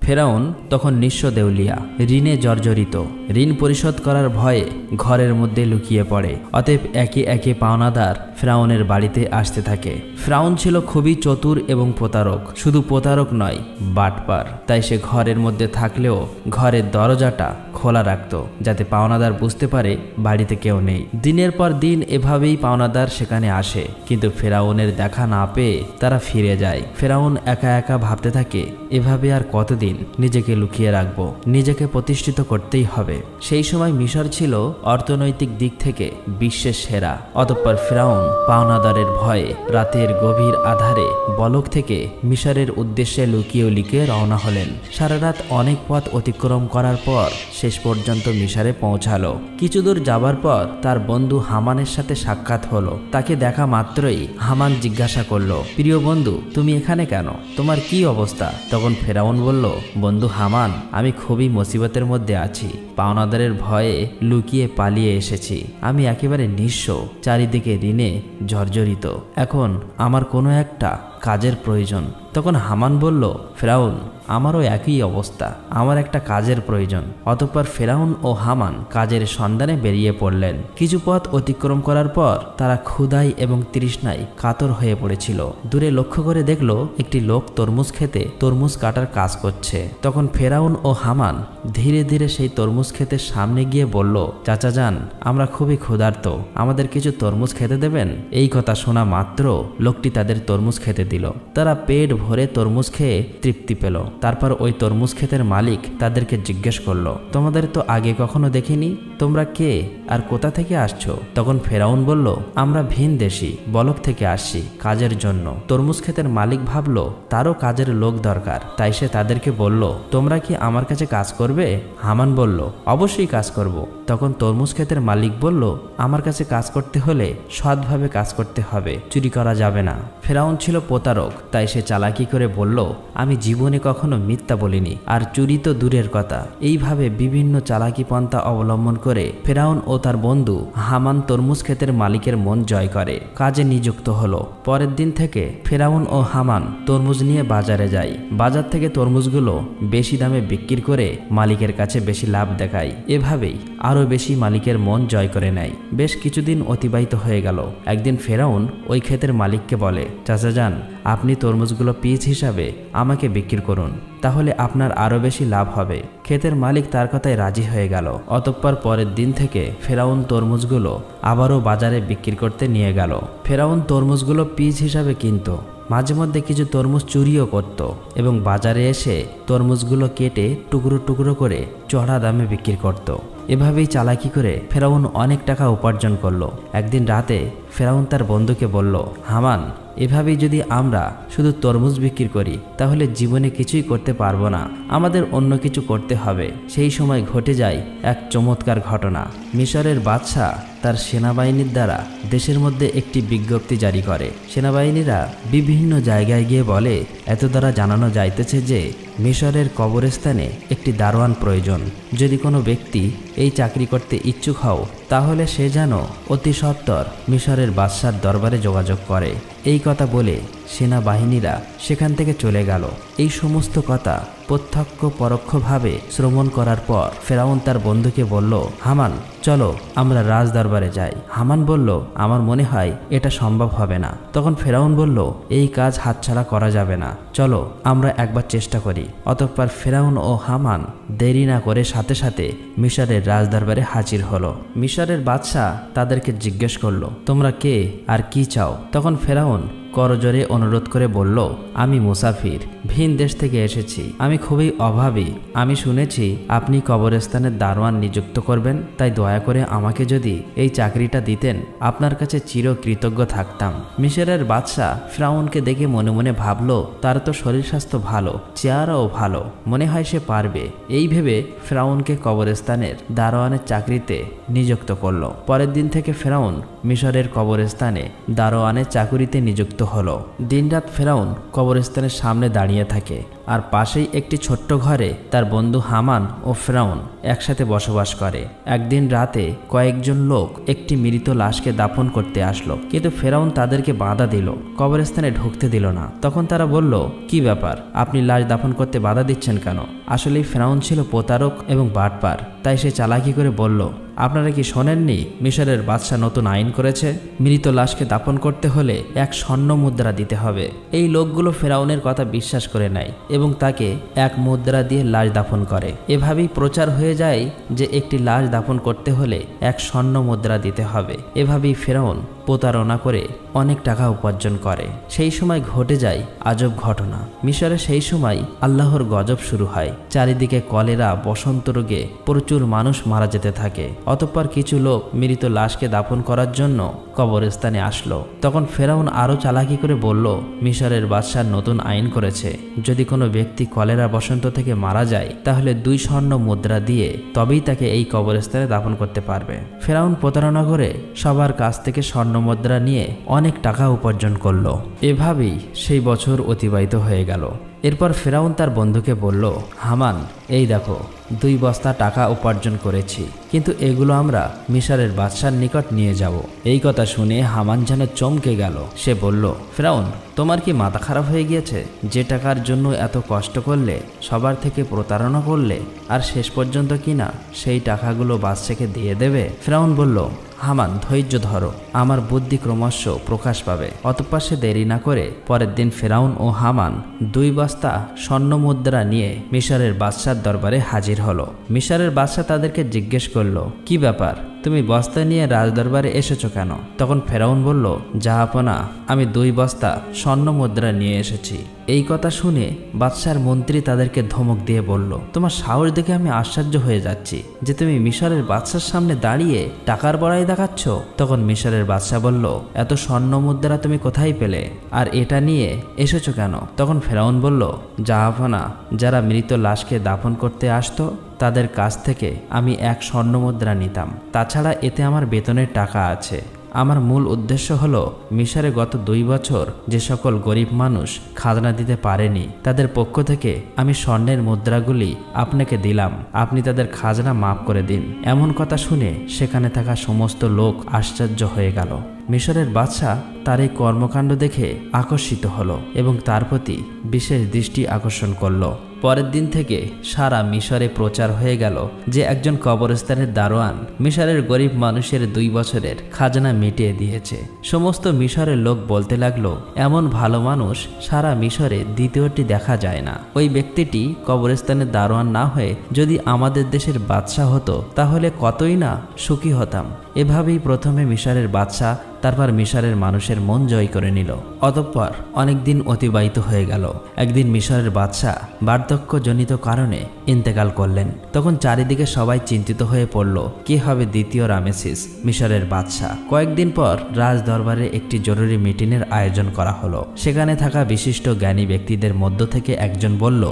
ফেরাউন তখন নিঃস্ব দেউলিয়া, ঋণে জর্জরিত। ঋণ পরিশোধ করার ভয়ে ঘরের মধ্যে লুকিয়ে পড়ে। অতএব একে একে পাওনাদার ফেরাউনের বাড়িতে আসতে থাকে। ফেরাউন ছিল খুবই চতুর এবং প্রতারক। শুধু প্রতারক নয়, বাটপার। তাই সে ঘরের মধ্যে থাকলেও ঘরের দরজাটা খোলা রাখত, যাতে পাওনাদার বুঝতে পারে বাড়িতে কেউ নেই। দিনের পর দিন এভাবেই পাওনাদার সেখানে আসে, কিন্তু ফেরাউনের দেখা না পেয়ে তারা ফিরে যায়। ফেরাউন একা একা ভাবতে থাকে, এভাবে আর কতদিন নিজেকে লুকিয়ে রাখবো, নিজেকে প্রতিষ্ঠিত করতেই হবে। সেই সময় মিশর ছিল অর্থনৈতিক দিক থেকে বিশ্বের সেরা। অতঃপর ফেরাউন পাওনাদারের ভয়ে রাতের গভীর আধারে বলক থেকে মিশরের উদ্দেশ্যে লুকিয়ে রওনা হলেন। সারা রাত অনেক পথ অতিক্রম করার পর শেষ পর্যন্ত মিশরে পৌঁছালো। কিছু দূর যাবার পর তার বন্ধু হামানের সাথে সাক্ষাৎ হলো। তাকে দেখা মাত্রই হামান জিজ্ঞাসা করলো, প্রিয় বন্ধু, তুমি এখানে কেন? তোমার কি অবস্থা? তখন ফেরাউন বলল, বন্ধু হামান, আমি খুবই মুসিবতের মধ্যে আছি। পাওনাদারের ভয়ে লুকিয়ে পালিয়ে এসেছি। আমি একেবারে নিঃস্ব, চারিদিকে ঋণে জর্জরিত। এখন আমার কোনো একটা কাজের প্রয়োজন। তখন হামান বলল, ফেরাউন, আমারও একই অবস্থা, আমার একটা কাজের প্রয়োজন। অতঃপর ফেরাউন ও হামান কাজের সন্ধানে বেরিয়ে পড়লেন। কিছু পথ অতিক্রম করার পর তারা ক্ষুধায় এবং তৃষ্ণায় কাতর হয়ে পড়েছিল। দূরে লক্ষ্য করে দেখল একটি লোক তরমুজ খেতে তরমুজ কাটার কাজ করছে। তখন ফেরাউন ও হামান ধীরে ধীরে সেই তরমুজ ক্ষেতের সামনে গিয়ে বলল, চাচা যান, আমরা খুবই ক্ষুধার্ত, আমাদের কিছু তরমুজ খেতে দেবেন? এই কথা শোনা মাত্র লোকটি তাদের তরমুজ খেতে দিল। তারা পেট ভরে তরমুজ খেয়ে তৃপ্তি পেল। তারপর ওই তরমুজ ক্ষেতের মালিক তাদেরকে জিজ্ঞেস করলো, তোমাদের তো আগে কখনো দেখিনি, তোমরা কে আর কোথা থেকে আসছো? তখন ফেরাউন বলল, আমরা ভিন দেশি, বলক থেকে আসছি কাজের জন্য। তরমুজ ক্ষেতের মালিক ভাবলো তারও কাজের লোক দরকার, তাই সে তাদেরকে বলল, তোমরা কি আমার কাছে কাজ করবে? হামান বলল, অবশ্যই কাজ করব। তখন তরমুজ ক্ষেতের মালিক বলল, আমার কাছে কাজ করতে হলে সৎভাবে কাজ করতে হবে, চুরি করা যাবে না। ফেরাউন ছিল প্রতারক, তাই সে চালাকি করে বলল, আমি জীবনে কখনো মিথ্যা বলিনি, আর চুরি তো দূরের কথা। এইভাবে বিভিন্ন চালাকি পন্থা অবলম্বন করে ফেরাউন ও তার বন্ধু হামান তরমুজ ক্ষেতের মালিকের মন জয় করে, কাজে নিযুক্ত হলো। পরের দিন থেকে ফেরাউন ও হামান তরমুজ নিয়ে বাজারে যায়। বাজার থেকে তরমুজগুলো বেশি দামে বিক্রি করে মালিকের কাছে বেশি লাভ দেখায়। এভাবেই আরো বেশি মালিকের মন জয় করে নেয়। বেশ কিছুদিন অতিবাহিত হয়ে গেল। একদিন ফেরাউন ওই ক্ষেতের মালিককে বলে, চাচা যান, আপনি তরমুজগুলো পিস হিসাবে আমাকে বিক্রি করুন, তাহলে আপনার আরো বেশি লাভ হবে। ক্ষেতের মালিক তার কথায় রাজি হয়ে গেল। অতঃপর পরের দিন থেকে ফেরাউন তরমুজগুলো আবারও বাজারে বিক্রি করতে নিয়ে গেল। ফেরাউন তরমুজগুলো পিস হিসাবে কিনত, মাঝে মধ্যে কিছু তরমুজ চুরিও করত এবং বাজারে এসে তরমুজগুলো কেটে টুকরো টুকরো করে চড়া দামে বিক্রি করত। এভাবেই চালাকি করে ফেরাউন অনেক টাকা উপার্জন করলো। একদিন রাতে ফেরাউন তার বন্ধুকে বলল, হামান, এভাবেই যদি আমরা শুধু তরমুজ বিক্রি করি তাহলে জীবনে কিছুই করতে পারবো না, আমাদের অন্য কিছু করতে হবে। সেই সময় ঘটে যায় এক চমৎকার ঘটনা। মিশরের বাদশাহ তার সেনাবাহিনীর দ্বারা দেশের মধ্যে একটি বিজ্ঞপ্তি জারি করে। সেনাবাহিনীরা বিভিন্ন জায়গায় গিয়ে বলে, এত দ্বারা জানানো যাইতেছে যে মিশরের কবরস্থানে একটি দারোয়ান প্রয়োজন। যদি কোনো ব্যক্তি এই চাকরি করতে ইচ্ছুক হও তাহলে সে যেন অতি সত্বর মিশরের বাদশার দরবারে যোগাযোগ করে। এই কথা বলে সেনাবাহিনীরা সেখান থেকে চলে গেল। এই সমস্ত কথা প্রত্যক্ষ পরোক্ষভাবে শ্রবণ করার পর ফেরাউন তার বন্ধুকে বলল, হামান, চলো আমরা রাজ দরবারে যাই। হামান বলল, আমার মনে হয় এটা সম্ভব হবে না। তখন ফেরাউন বলল, এই কাজ হাতছাড়া করা যাবে না, চলো আমরা একবার চেষ্টা করি। অতঃপর ফেরাউন ও হামান দেরি না করে সাথে সাথে মিশরের রাজ দরবারে হাজির হলো। মিশরের বাদশাহ তাদেরকে জিজ্ঞেস করলো, তোমরা কে আর কি চাও? তখন ফেরাউন করজোরে অনুরোধ করে বলল, আমি মুসাফির, ভিন দেশ থেকে এসেছি, আমি খুবই অভাবী। আমি শুনেছি আপনি কবরস্থানের দারোয়ান নিযুক্ত করবেন, তাই দয়া করে আমাকে যদি এই চাকরিটা দিতেন আপনার কাছে চিরকৃতজ্ঞ থাকতাম। মিশরের বাদশাহ ফেরাউনকে দেখে মনে মনে ভাবলো, তার তো শরীর স্বাস্থ্য ভালো, চেহারাও ভালো, মনে হয় সে পারবে। এই ভেবে ফেরাউনকে কবরস্থানের দারোয়ানের চাকরিতে নিযুক্ত করলো। পরের দিন থেকে ফেরাউন মিশরের কবরস্থানে দারোয়ানের চাকুরিতে নিযুক্ত হলো। দিনরাত ফেরাউন কবরস্থানের সামনে দাঁড়িয়ে থাকে, আর পাশেই একটি ছোট্ট ঘরে তার বন্ধু হামান ও ফেরাউন একসাথে বসবাস করে। একদিন রাতে কয়েকজন লোক একটি মৃত লাশকে দাফন করতে আসলো, কিন্তু ফেরাউন তাদেরকে বাধা দিল, কবরস্থানে ঢুকতে দিল না। তখন তারা বলল, কি ব্যাপার, আপনি লাশ দাফন করতে বাধা দিচ্ছেন কেন? আসলেই ফেরাউন ছিল প্রতারক এবং বাটপার, তাই সে চালাকি করে বলল, আপনারা কি শোনেননি মিশরের বাদশা নতুন আইন করেছে, মৃত লাশকে দাফন করতে হলে 1 স্বর্ণ মুদ্রা দিতে হবে। এই লোকগুলো ফেরাউনের কথা বিশ্বাস করে নেয় এবং তাকে 1 মুদ্রা দিয়ে লাশ দাফন করে। এভাবেই প্রচার হয়ে যায় যে একটি লাশ দাফন করতে হলে 1 স্বর্ণ মুদ্রা দিতে হবে। এভাবেই ফেরাউন প্রতারণা করে অনেক টাকা উপার্জন করে। সেই সময় ঘটে যায় আজব ঘটনা। মিশরে সেই সময় আল্লাহর গজব শুরু হয়। চারিদিকে কলেরা, বসন্ত রোগে প্রচুর মানুষ মারা যেতে থাকে। অতঃপর কিছু লোক মৃত লাশকে দাফন করার জন্য কবরস্থানে আসলো। তখন ফেরাউন আরও চালাকি করে বলল, মিশরের বাদশা নতুন আইন করেছে, যদি কোনো ব্যক্তি কলেরা, বসন্ত থেকে মারা যায় তাহলে 2 স্বর্ণ মুদ্রা দিয়ে তবেই তাকে এই কবরস্থানে দাফন করতে পারবে। ফেরাউন প্রতারণা করে সবার কাছ থেকে স্বর্ণ মুদ্রা নিয়ে অনেক টাকা উপার্জন করলো। এভাবেই সেই বছর অতিবাহিত হয়ে গেল। এরপর ফেরাউন তার বন্ধুকে বলল, হামান, এই দেখো 2 বস্তা টাকা উপার্জন করেছি, কিন্তু এগুলো আমরা মিশরের বাদশার নিকট নিয়ে যাব। এই কথা শুনে হামান যেন চমকে গেল। সে বলল, ফেরাউন, তোমার কি মাথা খারাপ হয়ে গিয়েছে? যে টাকার জন্য এত কষ্ট করলে, সবার থেকে প্রতারণা করলে, আর শেষ পর্যন্ত কিনা সেই টাকাগুলো বাদশাকে দিয়ে দেবে? ফেরাউন বলল, হামান, ধৈর্য ধরো, আমার বুদ্ধি ক্রমশ প্রকাশ পাবে। অতঃপর সে দেরি না করে পরের দিন ফেরাউন ও হামান 2 বস্তা স্বর্ণ মুদ্রা নিয়ে মিশরের বাদশার দরবারে হাজির হলো। মিশরের বাদশা তাদেরকে জিজ্ঞেস করলো, কি ব্যাপার, তুমি বস্তা নিয়ে রাজদরবারে এসেছো কেন? তখন ফেরাউন বলল, জাহাপনা, আমি 2 বস্তা স্বর্ণ মুদ্রা নিয়ে এসেছি। এই কথা শুনে বাদশার মন্ত্রী তাদেরকে ধমক দিয়ে বলল, তোমার সাহস দেখে আমি আশ্চর্য হয়ে যাচ্ছি যে তুমি মিশরের বাদশার সামনে দাঁড়িয়ে টাকার বড়াই দেখাচ্ছ। তখন মিশরের বাদশা বলল, এত স্বর্ণ মুদ্রা তুমি কোথায় পেলে, আর এটা নিয়ে এসেছো কেন? তখন ফেরাউন বলল, জাহাপনা, যারা মৃত লাশকে দাফন করতে আসতো তাদের কাছ থেকে আমি 1 স্বর্ণ মুদ্রা নিতাম। তাছাড়া এতে আমার বেতনের টাকা আছে। আমার মূল উদ্দেশ্য হলো মিশরে গত 2 বছর যে সকল গরিব মানুষ খাজনা দিতে পারেনি তাদের পক্ষ থেকে আমি স্বর্ণের মুদ্রাগুলি আপনাকে দিলাম, আপনি তাদের খাজনা মাফ করে দিন। এমন কথা শুনে সেখানে থাকা সমস্ত লোক আশ্চর্য হয়ে গেল। মিশরের বাদশা তার এই কর্মকাণ্ড দেখে আকর্ষিত হলো এবং তার প্রতি বিশেষ দৃষ্টি আকর্ষণ করলো। পরের দিন থেকে সারা মিশরে প্রচার হয়ে গেল যে একজন কবরস্থানের দারোয়ান মিশরের গরিব মানুষের 2 বছরের খাজনা মিটিয়ে দিয়েছে। সমস্ত মিশরের লোক বলতে লাগলো, এমন ভালো মানুষ সারা মিশরে দ্বিতীয়টি দেখা যায় না। ওই ব্যক্তিটি কবরস্থানের দারোয়ান না হয়ে যদি আমাদের দেশের বাদশা হতো তাহলে কতই না সুখী হতাম। এভাবেই প্রথমে মিশরের বাদশা, তারপর মিশরের মানুষের মন জয় করে নিল। অতঃপর অনেক দিন অতিবাহিত হয়ে গেল। একদিন মিশরের বাদশা বার্ধক্যজনিত কারণে ইন্তেকাল করলেন। তখন চারিদিকে সবাই চিন্তিত হয়ে পড়ল, কি হবে দ্বিতীয় রামেসিস, মিশরের বাদশা। কয়েকদিন পর রাজ দরবারে একটি জরুরি মিটিংয়ের আয়োজন করা হলো। সেখানে থাকা বিশিষ্ট জ্ঞানী ব্যক্তিদের মধ্য থেকে একজন বলল,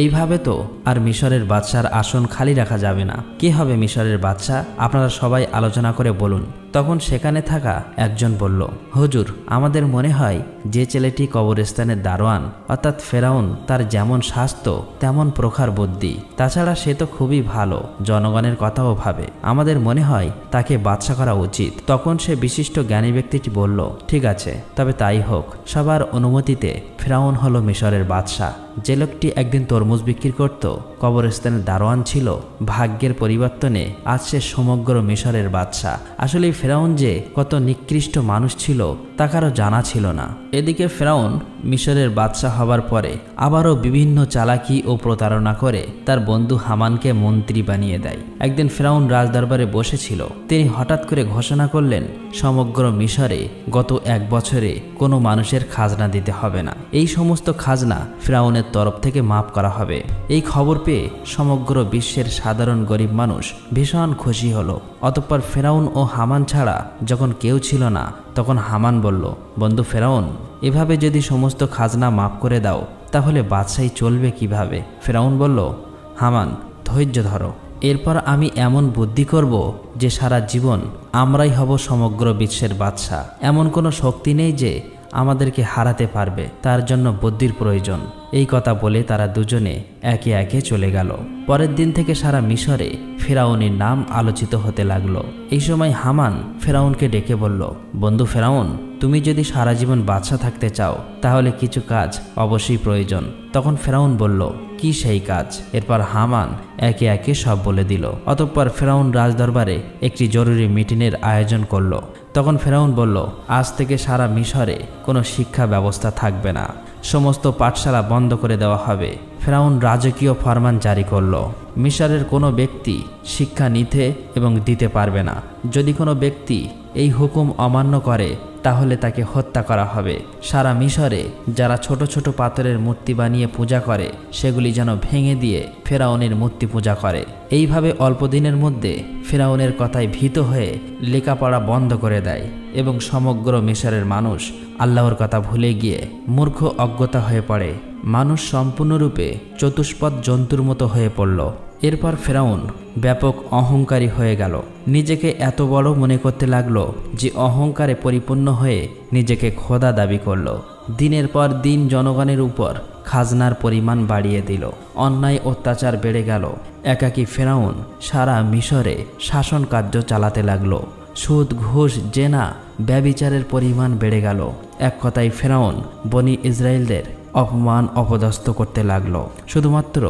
এইভাবে তো আর মিশরের বাদশার আসন খালি রাখা যাবে না। কি হবে মিশরের বাদশা, আপনারা সবাই আলোচনা করে বলুন। তখন সেখানে থাকা একজন বলল, হুজুর, আমাদের মনে হয় যে ছেলেটি কবরস্থানের দারোয়ান অর্থাৎ ফেরাউন, তার যেমন স্বাস্থ্য তেমন প্রখর বুদ্ধি, তাছাড়া সে তো খুবই ভালো, জনগণের কথাও ভাবে, আমাদের মনে হয় তাকে বাদশা করা উচিত। তখন সে বিশিষ্ট জ্ঞানী ব্যক্তিটি বলল, ঠিক আছে, তবে তাই হোক। সবার অনুমতিতে ফেরাউন হলো মিশরের বাদশা। যে লোকটি একদিন তরমুজ বিক্রি করত, কবরস্থানের দারোয়ান ছিল, ভাগ্যের পরিবর্তনে আজ সে সমগ্র মিশরের বাদশা। আসলে ফেরাউন যে কত নিকৃষ্ট মানুষ ছিল তা কারো জানা ছিল না। এদিকে ফেরাউন মিশরের বাদশা হবার পরে আবারও বিভিন্ন চালাকি ও প্রতারণা করে তার বন্ধু হামানকে মন্ত্রী বানিয়ে দেয়। একদিন ফেরাউন রাজদরবারে বসেছিল। তিনি হঠাৎ করে ঘোষণা করলেন, সমগ্র মিশরে গত 1 বছরে কোনো মানুষের খাজনা দিতে হবে না। এই সমস্ত খাজনা ফেরাউনের তরফ থেকে মাফ করা হবে। এই খবর পেয়ে সমগ্র বিশ্বের সাধারণ গরিব মানুষ ভীষণ খুশি হলো। অতঃপর ফেরাউন ও হামান ছাড়া যখন কেউ ছিল না, তখন হামান বলল, বন্ধু ফেরাউন, এভাবে যদি সমস্ত খাজনা মাফ করে দাও তাহলে বাদশাহী চলবে কিভাবে? ফেরাউন বলল, হামান, ধৈর্য ধরো, এরপর আমি এমন বুদ্ধি করব যে সারা জীবন আমরাই হব সমগ্র বিশ্বের বাদশা। এমন কোনো শক্তি নেই যে আমাদেরকে হারাতে পারবে, তার জন্য বুদ্ধির প্রয়োজন। এই কথা বলে তারা দুজনে একে একে চলে গেল। পরের দিন থেকে সারা মিশরে ফেরাউনের নাম আলোচিত হতে লাগলো। এই সময় হামান ফেরাউনকে ডেকে বলল, বন্ধু ফেরাউন, তুমি যদি সারা জীবন বাদশা থাকতে চাও তাহলে কিছু কাজ অবশ্যই প্রয়োজন। তখন ফেরাউন বলল, কি সেই কাজ? এরপর হামান একে একে সব বলে দিল। অতঃপর ফেরাউন রাজদরবারে একটি জরুরি মিটিংয়ের আয়োজন করলো। তখন ফেরাউন বলল, আজ থেকে সারা মিশরে কোনো শিক্ষা ব্যবস্থা থাকবে না, সমস্ত পাঠশালা বন্ধ করে দেওয়া হবে। ফেরাউন রাজকীয় ফরমান জারি করল, মিশরের কোনো ব্যক্তি শিক্ষা নিতে এবং দিতে পারবে না। যদি কোনো ব্যক্তি এই হুকুম অমান্য করে তাহলে তাকে হত্যা করা হবে। সারা মিশরে যারা ছোট ছোট পাথরের মূর্তি বানিয়ে পূজা করে সেগুলি যেন ভেঙে দিয়ে ফেরাউনের মূর্তি পূজা করে। এইভাবে অল্প দিনের মধ্যে ফেরাউনের কথায় ভীত হয়ে লেখাপড়া বন্ধ করে দেয় এবং সমগ্র মিশরের মানুষ আল্লাহর কথা ভুলে গিয়ে মূর্খ অজ্ঞতা হয়ে পড়ে। মানুষ সম্পূর্ণরূপে চতুষ্পদ জন্তুর মতো হয়ে পড়ল। এরপর ফেরাউন ব্যাপক অহংকারী হয়ে গেল। নিজেকে এত বড় মনে করতে লাগলো যে অহংকারে পরিপূর্ণ হয়ে নিজেকে খোদা দাবি করল। দিনের পর দিন জনগণের উপর খাজনার পরিমাণ বাড়িয়ে দিল। অন্যায় অত্যাচার বেড়ে গেল। একাকী ফেরাউন সারা মিশরে শাসন কার্য চালাতে লাগলো। সুদ, ঘুষ, জেনা, ব্যভিচারের পরিমাণ বেড়ে গেল। এক কথায় ফেরাউন বনি ইসরায়েলদের অপমান অপদস্থ করতে লাগলো। শুধুমাত্র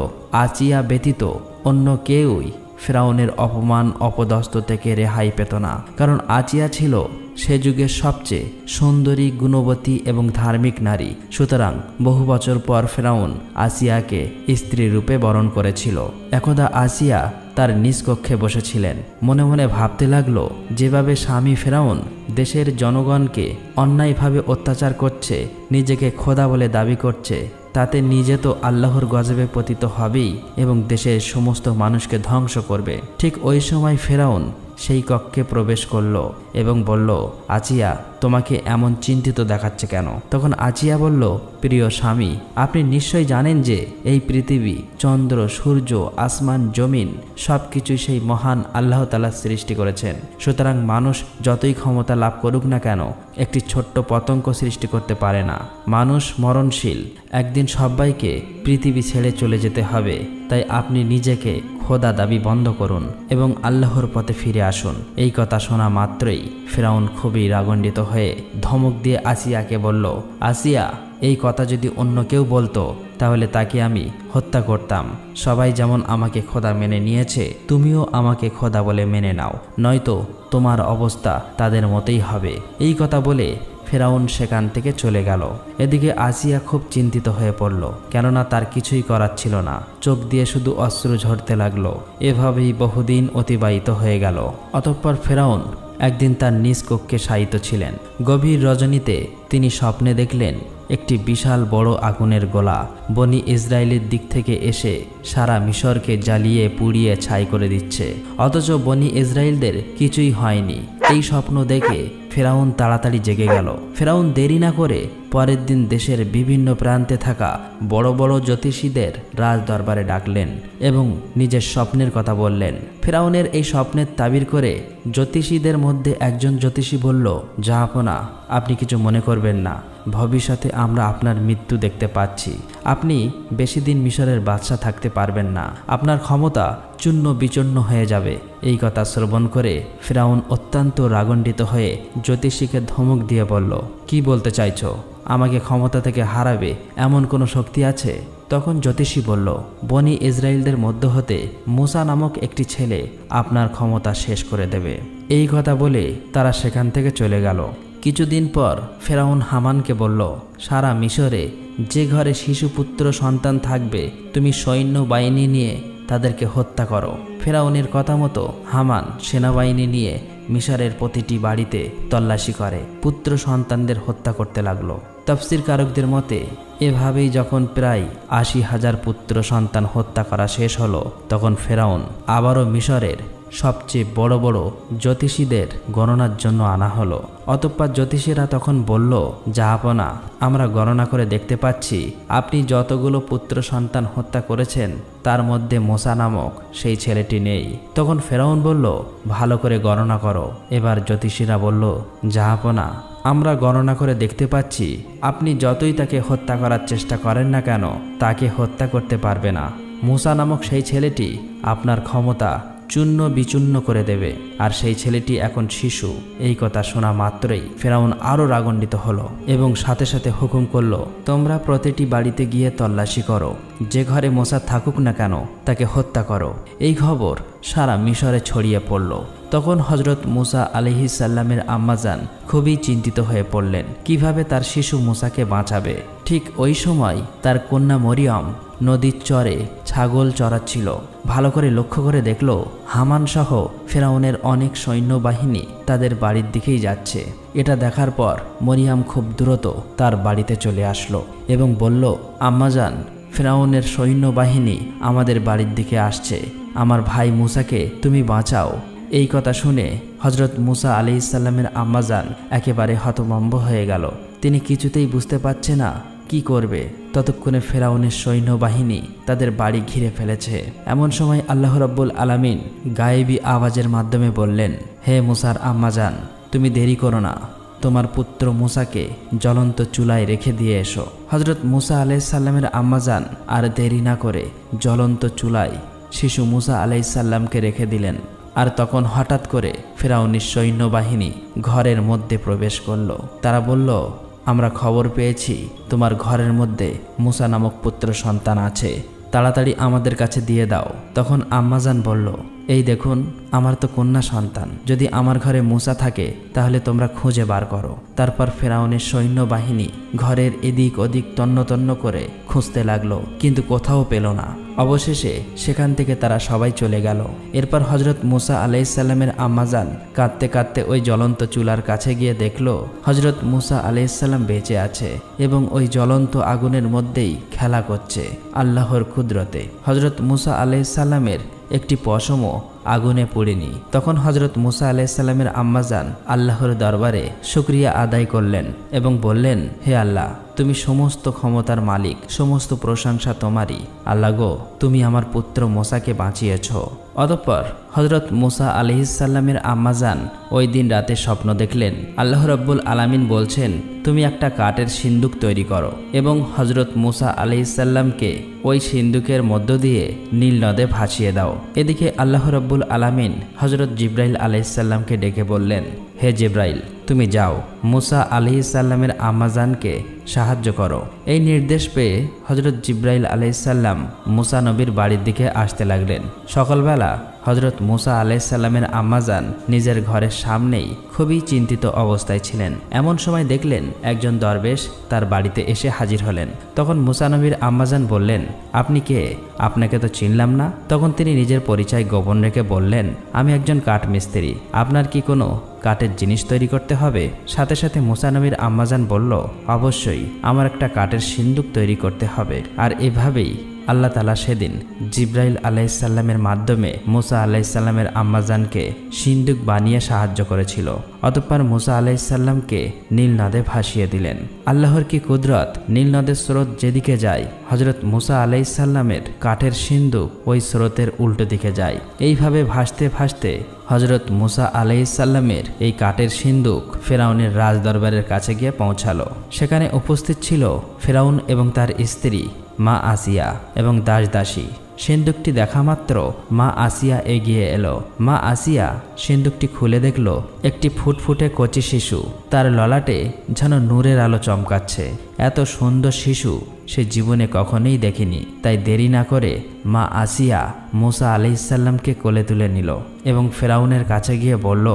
আসিয়া ব্যতীত অন্য কেউই ফেরাউনের অপমান অপদস্থ থেকে রেহাই পেত না, কারণ আসিয়া ছিল সে যুগের সবচেয়ে সুন্দরী, গুণবতী এবং ধার্মিক নারী। সুতরাং বহু বছর পর ফেরাউন আসিয়াকে স্ত্রী রূপে বরণ করেছিল। একদা আসিয়া তার নিজ কক্ষে বসেছিলেন। মনে মনে ভাবতে লাগলো, যেভাবে স্বামী ফেরাউন দেশের জনগণকে অন্যায়ভাবে অত্যাচার করছে, নিজেকে খোদা বলে দাবি করছে, তাতে নিজে তো আল্লাহর গজবে পতিত হবেই এবং দেশের সমস্ত মানুষকে ধ্বংস করবে। ঠিক ওই সময় ফেরাউন সেই কক্ষে প্রবেশ করল এবং বলল, আসিয়া, তোমাকে এমন চিন্তিত দেখাচ্ছে কেন? তখন আসিয়া বলল, প্রিয় স্বামী, আপনি নিশ্চয়ই জানেন যে এই পৃথিবী, চন্দ্র, সূর্য, আসমান, জমিন সবকিছুই সেই মহান আল্লাহ তাআলা সৃষ্টি করেছেন। সুতরাং মানুষ যতই ক্ষমতা লাভ করুক না কেন, একটি ছোট্ট পতঙ্গ সৃষ্টি করতে পারে না। মানুষ মরণশীল, একদিন সবাইকে পৃথিবী ছেড়ে চলে যেতে হবে। তাই আপনি নিজেকে খোদা দাবি বন্ধ করুন এবং আল্লাহর পথে ফিরে আসুন। এই কথা শোনা মাত্রই ফেরাউন খুবই রাগান্বিত হয়ে ধমক দিয়ে আসিয়াকে বলল, আসিয়া, এই কথা যদি অন্য কেউ বলতো তাহলে তাকে আমি হত্যা করতাম। সবাই যেমন আমাকে খোদা মেনে নিয়েছে, তুমিও আমাকে খোদা বলে মেনে নাও, নয়তো তোমার অবস্থা তাদের মতোই হবে। এই কথা বলে ফেরাউন সেখান থেকে চলে গেল। এদিকে আসিয়া খুব চিন্তিত হয়ে পড়ল, কেননা তার কিছুই করার ছিল না। চোখ দিয়ে শুধু অশ্রু ঝরতে লাগলো। এভাবেই বহুদিন অতিবাহিত হয়ে গেল। অতঃপর ফেরাউন একদিন তার নিজ কক্ষে শায়িত ছিলেন। গভীর রজনীতে তিনি স্বপ্নে দেখলেন একটি বিশাল বড় আগুনের গোলা বনি ইসরায়েলের দিক থেকে এসে সারা মিশরকে জ্বালিয়ে পুড়িয়ে ছাই করে দিচ্ছে। অথচ বনি ইসরায়েলদের কিছুই হয়নি। এই স্বপ্ন দেখে ফেরাউন তাড়াতাড়ি জেগে গেল। ফেরাউন দেরি না করে পরের দিন দেশের বিভিন্ন প্রান্তে থাকা বড় বড় জ্যোতিষীদের রাজ দরবারে ডাকলেন এবং নিজের স্বপ্নের কথা বললেন। ফেরাউনের এই স্বপ্নের তাবির করে জ্যোতিষীদের মধ্যে একজন জ্যোতিষী বলল, জাহাপনা, আপনি কিছু মনে করবেন না, ভবিষ্যতে আমরা আপনার মৃত্যু দেখতে পাচ্ছি। আপনি বেশি দিন মিশরের বাদশা থাকতে পারবেন না, আপনার ক্ষমতা চূর্ণ বিচূর্ণ হয়ে যাবে। এই কথা শ্রবণ করে ফেরাউন অত্যন্ত রাগান্বিত হয়ে জ্যোতিষীকে ধমক দিয়ে বলল, কি বলতে চাইছো? আমাকে ক্ষমতা থেকে হারাবে এমন কোনো শক্তি আছে? তখন জ্যোতিষী বলল, বনি ইসরায়েলদের মধ্য হতে মুসা নামক একটি ছেলে আপনার ক্ষমতা শেষ করে দেবে। এই কথা বলে তারা সেখান থেকে চলে গেল। কিছুদিন পর ফেরাউন হামানকে বলল, সারা মিশরে যে ঘরে শিশুপুত্র সন্তান থাকবে তুমি সৈন্য বাহিনী নিয়ে তাদেরকে হত্যা করো। ফেরাউনের কথা মতো হামান সেনাবাহিনী নিয়ে মিশরের প্রতিটি বাড়িতে তল্লাশি করে পুত্র সন্তানদের হত্যা করতে লাগলো। তাফসীর কারকদের মতে এভাবেই যখন প্রায় ৮০,০০০ পুত্র সন্তান হত্যা করা শেষ হলো, তখন ফেরাউন আবারও মিশরের সবচেয়ে বড় বড় জ্যোতিষীদের গণনার জন্য আনা হলো। অতঃপর জ্যোতিষীরা তখন বলল, জাহাপনা, আমরা গণনা করে দেখতে পাচ্ছি আপনি যতগুলো পুত্র সন্তান হত্যা করেছেন তার মধ্যে মোসা নামক সেই ছেলেটি নেই। তখন ফেরাউন বলল, ভালো করে গণনা করো। এবার জ্যোতিষীরা বলল, জাহাপনা, আমরা গণনা করে দেখতে পাচ্ছি আপনি যতই তাকে হত্যা করার চেষ্টা করেন না কেন তাকে হত্যা করতে পারবে না। মূসা নামক সেই ছেলেটি আপনার ক্ষমতা চূর্ণ বিচূর্ণ করে দেবে, আর সেই ছেলেটি এখন শিশু। এই কথা শোনা মাত্রই ফেরাউন আরও রাগান্বিত হলো এবং সাথে সাথে হুকুম করলো, তোমরা প্রতিটি বাড়িতে গিয়ে তল্লাশি করো, যে ঘরে মূসা থাকুক না কেন তাকে হত্যা করো। এই খবর সারা মিশরে ছড়িয়ে পড়ল। তখন হজরত মূসা আলাইহিস সালামের আম্মাজান খুবই চিন্তিত হয়ে পড়লেন কিভাবে তার শিশু মূসাকে বাঁচাবে। ঠিক ওই সময় তার কন্যা মরিয়ম নদীর চরে ছাগল চড়াচ্ছিল। ভালো করে লক্ষ্য করে দেখল হামান সহ ফেরাউনের অনেক সৈন্যবাহিনী তাদের বাড়ির দিকেই যাচ্ছে। এটা দেখার পর মরিয়ম খুব দ্রুত তার বাড়িতে চলে আসলো এবং বলল, আম্মাজান, ফেরাউনের সৈন্যবাহিনী আমাদের বাড়ির দিকে আসছে, আমার ভাই মূসাকে তুমি বাঁচাও। এই কথা শুনে হজরত মূসা আলাইহিস সালামের আম্মাজান একেবারে হতভম্ব হয়ে গেল। তিনি কিছুতেই বুঝতে পারছে না কি করবে। ততক্ষণে ফেরাউনের সৈন্যবাহিনী তাদের বাড়ি ঘিরে ফেলেছে। এমন সময় আল্লাহ রাব্বুল আলামিন গায়েবী আওয়াজের মাধ্যমে বললেন, হে মূসার আম্মাজান, তুমি দেরি করো না, তোমার পুত্র মূসাকে জ্বলন্ত চুলায় রেখে দিয়ে এসো। হজরত মূসা আলাইহিস সালামের আম্মাজান আর দেরি না করে জ্বলন্ত চুলায় শিশু মূসা আলাইহিস সালামকে রেখে দিলেন। আর তখন হঠাৎ করে ফেরাউনের সৈন্যবাহিনী ঘরের মধ্যে প্রবেশ করল। তারা বলল, আমরা খবর পেয়েছি তোমার ঘরের মধ্যে মূসা নামক পুত্র সন্তান আছে, তাড়াতাড়ি আমাদের কাছে দিয়ে দাও। তখন আম্মাজান বলল, এই দেখুন, আমার তো কন্যা সন্তান, যদি আমার ঘরে মূসা থাকে তাহলে তোমরা খুঁজে বার করো। তারপর ফেরাউনের সৈন্যবাহিনী ঘরের এদিক ওদিক তন্ন তন্ন করে খুঁজতে লাগলো, কিন্তু কোথাও পেল না। অবশেষে সেখান থেকে তারা সবাই চলে গেল। এরপর হজরত মূসা আলাইহিস সালামের আম্মাজান কাঁদতে কাঁদতে ওই জ্বলন্ত চুলার কাছে গিয়ে দেখল হজরত মূসা আলাইহিস সালাম বেঁচে আছে এবং ওই জ্বলন্ত আগুনের মধ্যেই খেলা করছে আল্লাহর কুদরতে। হজরত মূসা আলাইহিস সালামের একটি পশমও আগুনে পড়েনি। তখন হজরত মূসা আলাইহিস সালামের আম্মাজান আল্লাহর দরবারে শুকরিয়া আদায় করলেন এবং বললেন, হে আল্লাহ, তুমি সমস্ত ক্ষমতার মালিক, সমস্ত প্রশংসা তোমারই। আল্লাহ গো, তুমি আমার পুত্র মূসাকে বাঁচিয়েছ। অতঃপর হজরত মূসা আলাইহিস সালামের আম্মাজান ওই দিন রাতে স্বপ্ন দেখলেন আল্লাহ রাব্বুল আলামিন বলছেন, তুমি একটা কাঠের সিন্দুক তৈরি করো এবং হজরত মূসা আলাইহিস সালামকে ওই সিন্দুকের মধ্য দিয়ে নীল নদে ভাসিয়ে দাও। এদিকে আল্লাহ রাব্বুল আলামিন হজরত জিব্রাইল আলাইহিস সালামকে ডেকে বললেন, হে জিব্রাইল, তুমি যাও মূসা আলাইহিস সালামের আম্মাজানকে সাহায্য করো। এই নির্দেশ পেয়ে হজরত জিব্রাইল আলাইহিস সালাম মূসা নবীর বাড়ির দিকে আসতে লাগলেন। সকালবেলা হজরত মূসা আলাইহিস সালামের আম্মাজান নিজের ঘরের সামনেই খুবই চিন্তিত অবস্থায় ছিলেন। এমন সময় দেখলেন একজন দরবেশ তার বাড়িতে এসে হাজির হলেন। তখন মূসা নবীর আম্মাজান বললেন, আপনি কে? আপনাকে তো চিনলাম না। তখন তিনি নিজের পরিচয় গোপন রেখে বললেন, আমি একজন কাঠমিস্ত্রি, আপনার কি কোনো কাঠের জিনিস তৈরি করতে হবে? সাথে সাথে মূসা নবীর আম্মাজান বলল, অবশ্যই, আমার একটা কাঠের সিন্দুক তৈরি করতে হবে। আর এভাবেই আল্লাহ তাআলা সেদিন জিব্রাইল আলাইহিস সালামের মাধ্যমে মূসা আলাইহিস সালামের আম্মাজানকে সিন্দুক বানিয়ে সাহায্য করেছিল। অতঃপর মূসা আলাইহিস সালামকে নীল নদে ভাসিয়ে দিলেন। আল্লাহর কি কুদরত! নীল নদের স্রোত যেদিকে যায় হজরত মূসা আলাইহিস সালামের কাঠের সিন্দুক ওই স্রোতের উল্টো দিকে যায়। এইভাবে ভাসতে ভাসতে হজরত মূসা আলাইহিস সালামের এই কাঠের সিন্দুক ফেরাউনের রাজদরবারের কাছে গিয়ে পৌঁছালো। সেখানে উপস্থিত ছিল ফেরাউন এবং তার স্ত্রী মা আসিয়া এবং দাসদাসী। সিন্দুকটি দেখা মাত্র মা আসিয়া এগিয়ে এলো। মা আসিয়া সিন্দুকটি খুলে দেখল একটি ফুটফুটে কচি শিশু, তার ললাটে যেন নূরের আলো চমকাচ্ছে। এত সুন্দর শিশু সে জীবনে কখনোই দেখেনি। তাই দেরি না করে মা আসিয়া মূসা আলাইহিস সালামকে কোলে তুলে নিল এবং ফেরাউনের কাছে গিয়ে বলল,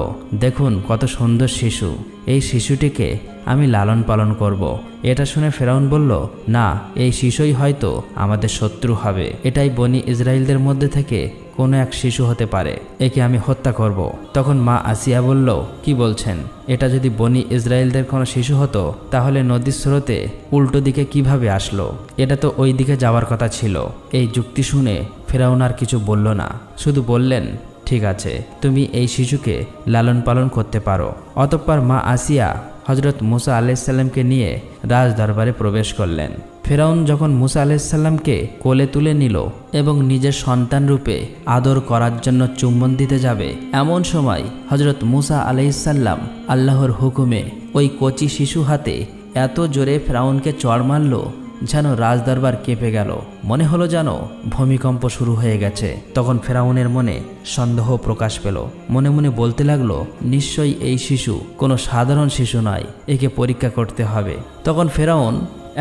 দেখুন কত সুন্দর শিশু, এই শিশুটিকে আমি লালন পালন করব। এটা শুনে ফেরাউন বলল, না, এই শিশুই হয়তো আমাদের শত্রু হবে। এটাই বনি ইসরাইলদের মধ্যে থেকে কোনো এক শিশু হতে পারে, একে আমি হত্যা করব। তখন মা আসিয়া বলল, কি বলছেন? এটা যদি বনি ইসরাইলদের কোনো শিশু হতো তাহলে নদীর স্রোতে উল্টো দিকে কিভাবে আসলো? এটা তো ওই দিকে যাওয়ার কথা ছিল। এই যুক্তি শুনে ফেরাউন আর কিছু বলল না, শুধু বললেন, ঠিক আছে, তুমি এই শিশুকে লালন পালন করতে পারো। অতঃপর মা আসিয়া হজরত মূসা আলাইহিস সালামকে নিয়ে রাজ দরবারে প্রবেশ করলেন। ফেরাউন যখন মুসা আলাইসাল্লামকে কোলে তুলে নিল এবং নিজের সন্তান রূপে আদর করার জন্য চুম্বন দিতে যাবে, এমন সময় হজরত মুসা আলাইসাল্লাম আল্লাহর হুকুমে ওই কচি শিশু হাতে এত জোরে ফেরাউনকে চড় মারল যেন রাজদরবার কেঁপে গেল। মনে হলো যেন ভূমিকম্প শুরু হয়ে গেছে। তখন ফেরাউনের মনে সন্দেহ প্রকাশ পেল। মনে মনে বলতে লাগলো, নিশ্চয়ই এই শিশু কোনো সাধারণ শিশু নয়, একে পরীক্ষা করতে হবে। তখন ফেরাউন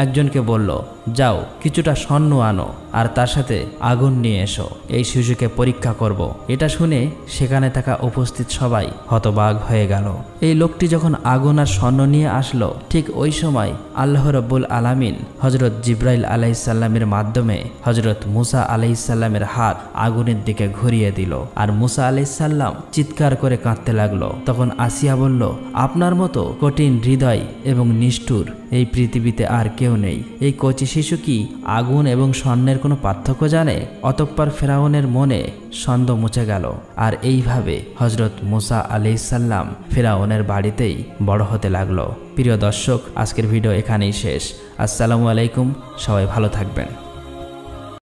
একজনকে বলল, যাও কিছুটা স্বর্ণ আনো আর তার সাথে আগুন নিয়ে এসো, এই শিশুকে পরীক্ষা করব। এটা শুনে সেখানে থাকা উপস্থিত সবাই হতবাক হয়ে গেল। এই লোকটি যখন আগুন আর স্বর্ণ নিয়ে আসলো, ঠিক ওই সময় আল্লাহ রব্বুল আলামিন হজরত জিব্রাইল আলাইসাল্লামের মাধ্যমে হজরত মুসা আলাইসাল্লামের হাত আগুনের দিকে ঘুরিয়ে দিল আর মুসা আলাইসাল্লাম চিৎকার করে কাঁদতে লাগলো। তখন আসিয়া বলল, আপনার মতো কঠিন হৃদয় এবং নিষ্ঠুর এই পৃথিবীতে আর কেউ নেই। এই কচি শিশু কি আগুন এবং স্বর্ণের কোনো পার্থক্য জানে? অতঃপর ফেরাউনের মনে সন্দেহ মুছে গেল আর এইভাবে হজরত মুসা আলাইসাল্লাম ফেরাউনের বাড়িতেই বড় হতে লাগলো। প্রিয় দর্শক, আজকের ভিডিও এখানেই শেষ। আসসালামু আলাইকুম, সবাই ভালো থাকবেন।